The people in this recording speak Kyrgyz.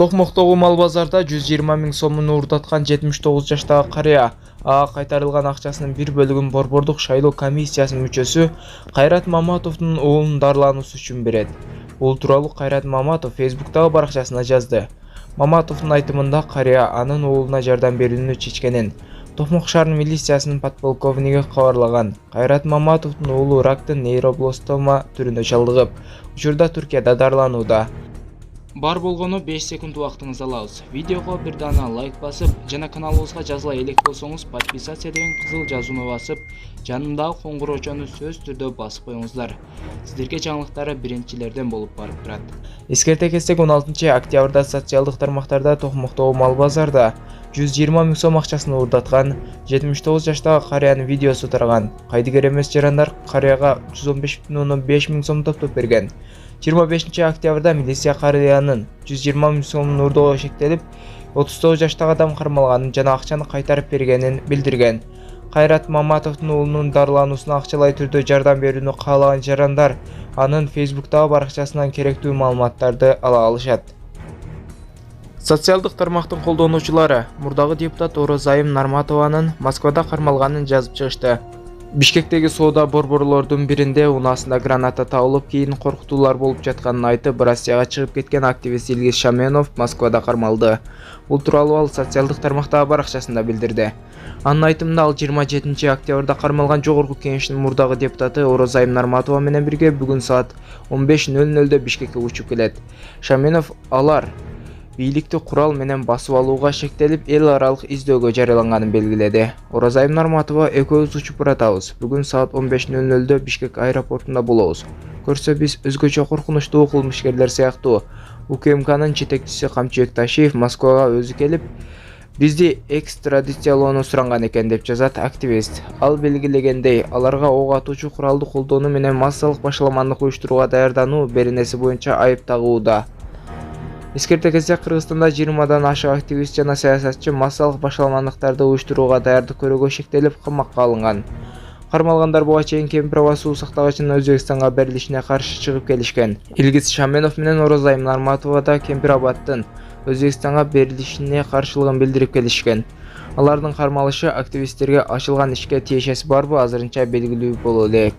Токмоктогу мал базарда 120 миң сомун уурдаткан 79 жаштагы карыя ага кайтарылган акчасынын бир бөлүгүн Борбордук шайлоо комиссиясынын мүчөсү Кайрат Маматовдун уулунун дарылануусу үчүн берет. Бул тууралуу Кайрат Маматов Фейсбуктагы баракчасына жазды. Маматовдун айтымында карыя анын уулуна жардам берүүнү чечкенин Токмок шаарынын милициясынын подполковниги кабарлаган. Кайрат Маматовдун уулу рактын нейробластома түрүнө чалдыгып, учурда Түркияда дарыланууда. Бар болгону 5 секунд убактыңызды алабыз. Видеого бир дана лайк басып, жана каналыбызга жазыла элек болсоңуз, подписация деген кызыл жазууну басып, жанындагы коңгуроочону сөзсүз түрдө басып коюңуздар. Сиздерге жаңылыктары биринчилерден болуп барып турат. Эскерте кетсек, 16 октябрда социалдык тармактарда Токмоктогу мал базарда 120 миң сом акчасын уурдаткан 79 жаштагы карыянын видеосу тараган. Кайдыгер эмес жарандар карыяга 115,5 миң сом топтоп берген. 25 октябрда милиция карыянын 120 миң сомун уурдоого шектелип, 39 жаштагы адам кармалганын жана акчаны кайтарып бергенин билдирген. Кайрат Маматовдун уулунун дарылануусуна акчалай түрдө жардам берүүнү каалаган жарандар анын Фейсбуктагы баракчасынан керектүү маалыматтарды ала алышат. Социалдык тармактын колдонуучулары мурдагы депутат Орозайым Нарматованын Москвада кармалганын жазып чыгышты. Бишкектеги соода борборлордун биринде унаасында граната табылып, кийин коркутуулар болуп жатканын айтып, Россияга чыгып кеткен активист Илгиз Шаменов Москвада кармалды. Бул тууралуу ал социалдык тармактагы баракчасында билдирди. Анын айтымында ал 27 октябрда кармалган Жогорку Кеңештин мурдагы депутаты Орозайым Нарматова менен бирге бүгүн саат 15:00 Бишкекке учуп келет. Шаменов алар бийликти курал менен басып алууга шектелип, эл аралык издөөгө жарыяланганын белгиледи. Орозайым Нарматова экөөбүз учуп баратабыз. Бүгүн саат 15:00 Бишкек аэропортунда болобуз. Көрсө биз өзгөчө коркунучтуу кылмышкерлер сыяктуу. УКМКнын жетекчиси Камчыбек Ташиев Москвага өзү келип, бизди экстрадициялоону суранган экен деп жазат активист. Ал белгилегендей, аларга ок атуучу куралды колдонуу менен массалык башаламандык уюштурууга даярдануу беренеси боюнча айып тагууда. Эскерте кетсек, Кыргызстанда 20дан ашык активист жана саясатчы массалык башаламандыктарды уюштурууга даярдык көрүүгө шектелип, камакка алынган. Кармалгандар буга чейин Кемпирова суу сактагычынын Өзбекстанга берилишине каршы чыгып келишкен. Илгиз Шаменов менен Орозайым Нарматова да Кемпирабадтын Өзбекстанга берилишине каршылыгын билдирип келишкен. Алардын кармалышы активисттерге ачылган ишке тиешеси барбы, азырынча белгилүү боло элек.